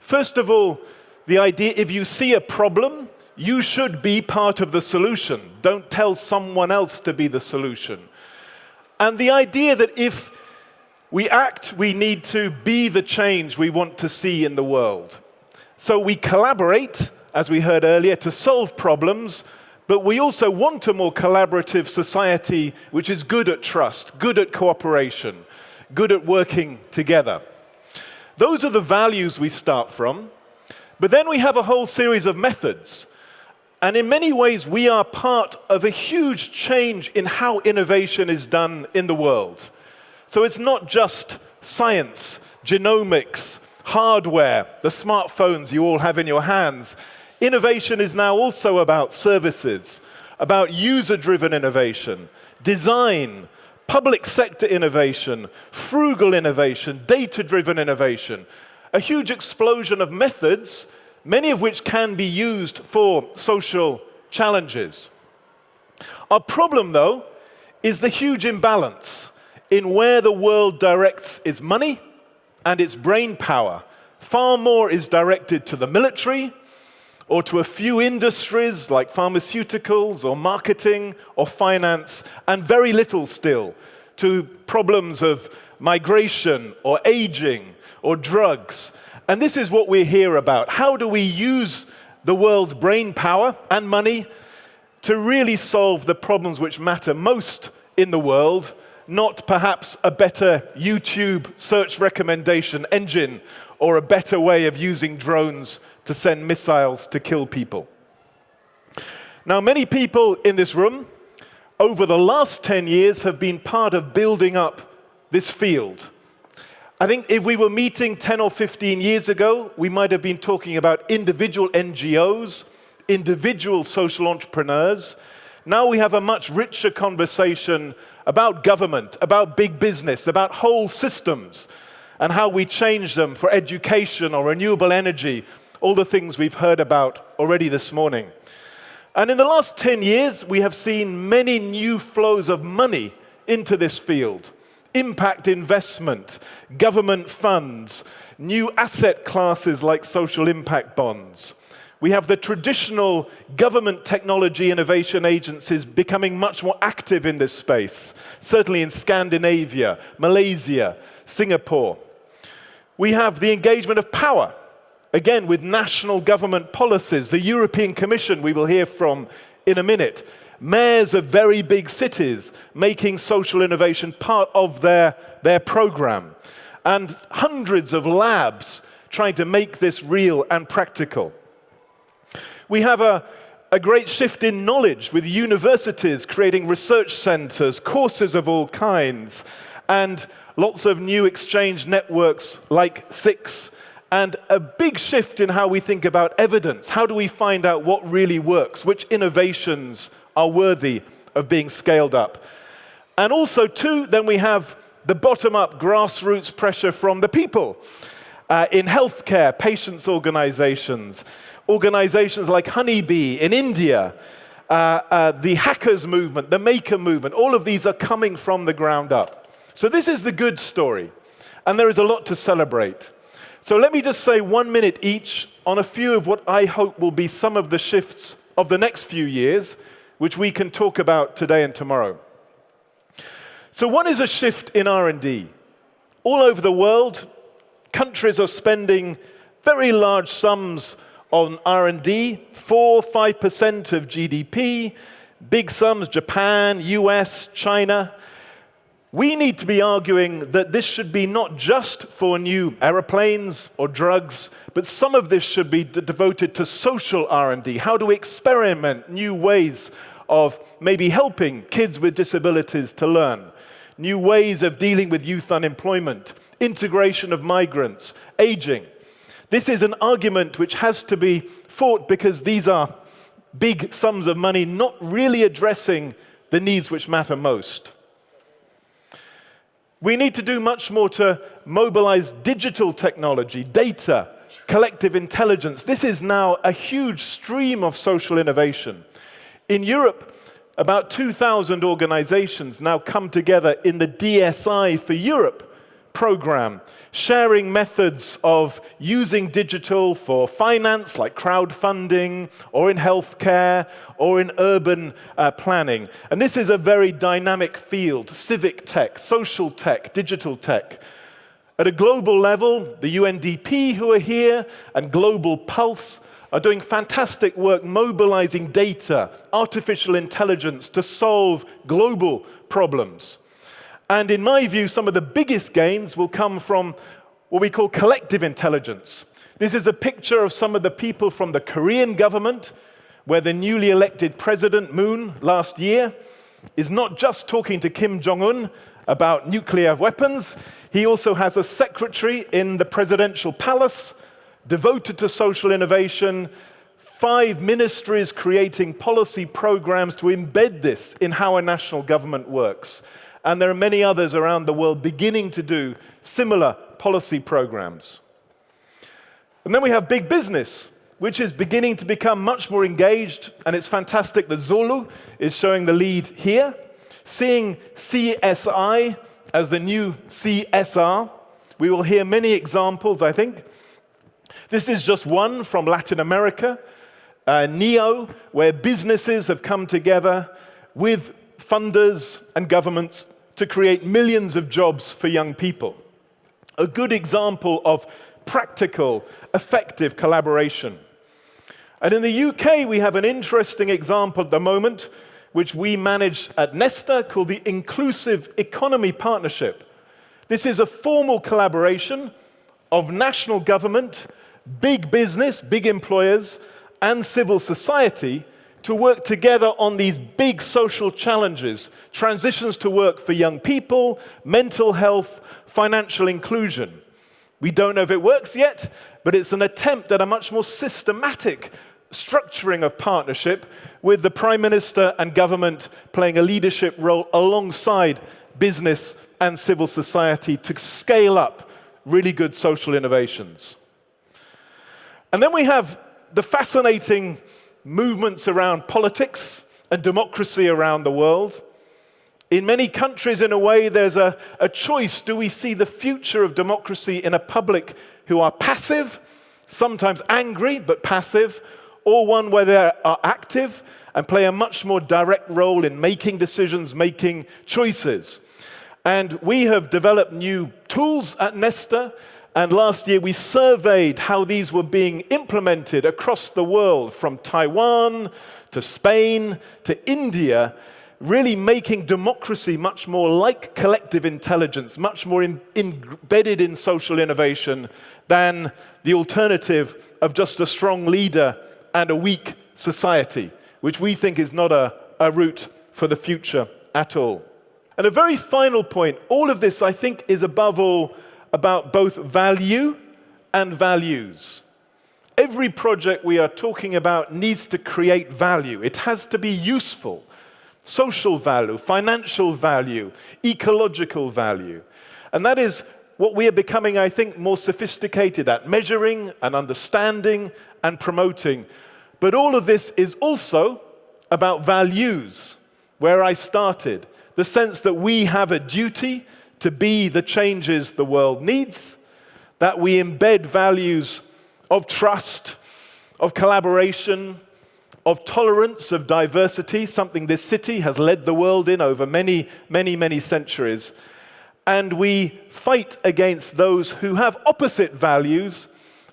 First of all, the idea, if you see a problem, you should be part of the solution. Don't tell someone else to be the solution. And the idea that if we act, we need to be the change we want to see in the world. So we collaborate, as we heard earlier, to solve problems, but we also want a more collaborative society which is good at trust, good at cooperation, good at working together. Those are the values we start from, but then we have a whole series of methods. And in many ways, we are part of a huge change in how innovation is done in the world. So it's not just science, genomics, hardware, the smartphones you all have in your hands. Innovation is now also about services, about user-driven innovation, design, public sector innovation, frugal innovation, data-driven innovation. A huge explosion of methods, many of which can be used for social challenges. Our problem, though, is the huge imbalance in where the world directs its money and its brain power. Far more is directed to the military, or to a few industries like pharmaceuticals or marketing or finance, and very little still to problems of migration or aging or drugs. And this is what we're here about. How do we use the world's brain power and money to really solve the problems which matter most in the world, not perhaps a better YouTube search recommendation engine or a better way of using drones to send missiles to kill people. Now, many people in this room over the last 10 years have been part of building up this field. I think if we were meeting 10 or 15 years ago, we might have been talking about individual NGOs, individual social entrepreneurs. Now we have a much richer conversation about government, about big business, about whole systems, and how we change them for education or renewable energy, all the things we've heard about already this morning. And in the last 10 years, we have seen many new flows of money into this field. Impact investment, government funds, new asset classes like social impact bonds. We have the traditional government technology innovation agencies becoming much more active in this space, certainly in Scandinavia, Malaysia, Singapore. We have the engagement of power, again with national government policies, the European Commission we will hear from in a minute, mayors of very big cities making social innovation part of their program, and hundreds of labs trying to make this real and practical. We have a great shift in knowledge with universities creating research centers, courses of all kinds, and lots of new exchange networks like SIX, and a big shift in how we think about evidence. How do we find out what really works? Which innovations are worthy of being scaled up? And also, too, then we have the bottom-up grassroots pressure from the people. In healthcare, patients' organizations like Honeybee in India, the hackers movement, the maker movement, all of these are coming from the ground up. So this is the good story, and there is a lot to celebrate. So let me just say 1 minute each on a few of what I hope will be some of the shifts of the next few years, which we can talk about today and tomorrow. So one is a shift in R&D. All over the world, countries are spending very large sums on R&D, 4-5% of GDP, big sums, Japan, US, China. We need to be arguing that this should be not just for new aeroplanes or drugs, but some of this should be devoted to social R&D. How do we experiment new ways of maybe helping kids with disabilities to learn, new ways of dealing with youth unemployment, integration of migrants, aging. This is an argument which has to be fought because these are big sums of money not really addressing the needs which matter most. We need to do much more to mobilize digital technology, data, collective intelligence. This is now a huge stream of social innovation. In Europe, about 2,000 organizations now come together in the DSI for Europe program, sharing methods of using digital for finance, like crowdfunding, or in healthcare, or in urban planning. And this is a very dynamic field: civic tech, social tech, digital tech. At a global level, the UNDP, who are here, and Global Pulse are doing fantastic work mobilizing data, artificial intelligence to solve global problems. And in my view, some of the biggest gains will come from what we call collective intelligence. This is a picture of some of the people from the Korean government, where the newly elected President Moon last year is not just talking to Kim Jong-un about nuclear weapons. He also has a secretary in the presidential palace devoted to social innovation, 5 ministries creating policy programs to embed this in how a national government works. And there are many others around the world beginning to do similar policy programs. And then we have big business, which is beginning to become much more engaged, and it's fantastic that Zulu is showing the lead here, seeing CSI as the new CSR. We will hear many examples, I think. This is just one from Latin America, NEO, where businesses have come together with funders and governments to create millions of jobs for young people. A good example of practical, effective collaboration. And in the UK, we have an interesting example at the moment, which we manage at Nesta, called the Inclusive Economy Partnership. This is a formal collaboration of national government, big business, big employers, and civil society to work together on these big social challenges: transitions to work for young people, mental health, financial inclusion. We don't know if it works yet, but it's an attempt at a much more systematic structuring of partnership, with the Prime Minister and government playing a leadership role alongside business and civil society to scale up really good social innovations. And then we have the fascinating movements around politics and democracy around the world. In many countries, in a way, there's a choice. Do we see the future of democracy in a public who are passive, sometimes angry, but passive, or one where they are active and play a much more direct role in making decisions, making choices? And we have developed new tools at Nesta, and last year we surveyed how these were being implemented across the world, from Taiwan to Spain to India, really making democracy much more like collective intelligence, much more embedded in social innovation than the alternative of just a strong leader and a weak society, which we think is not a route for the future at all. And a very final point, all of this, I think, is above all about both value and values. Every project we are talking about needs to create value. It has to be useful. Social value, financial value, ecological value. And that is what we are becoming, I think, more sophisticated at, measuring and understanding and promoting. But all of this is also about values, where I started. The sense that we have a duty to be the changes the world needs, that we embed values of trust, of collaboration, of tolerance, of diversity, something this city has led the world in over many, many, many centuries. And we fight against those who have opposite values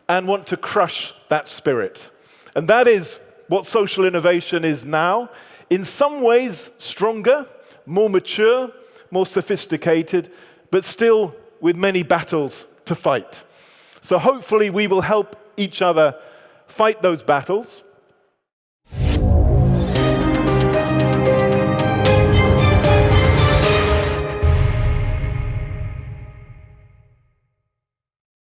and want to crush that spirit. And that is what social innovation is now. In some ways, stronger, more mature, more sophisticated, but still with many battles to fight. So hopefully we will help each other fight those battles.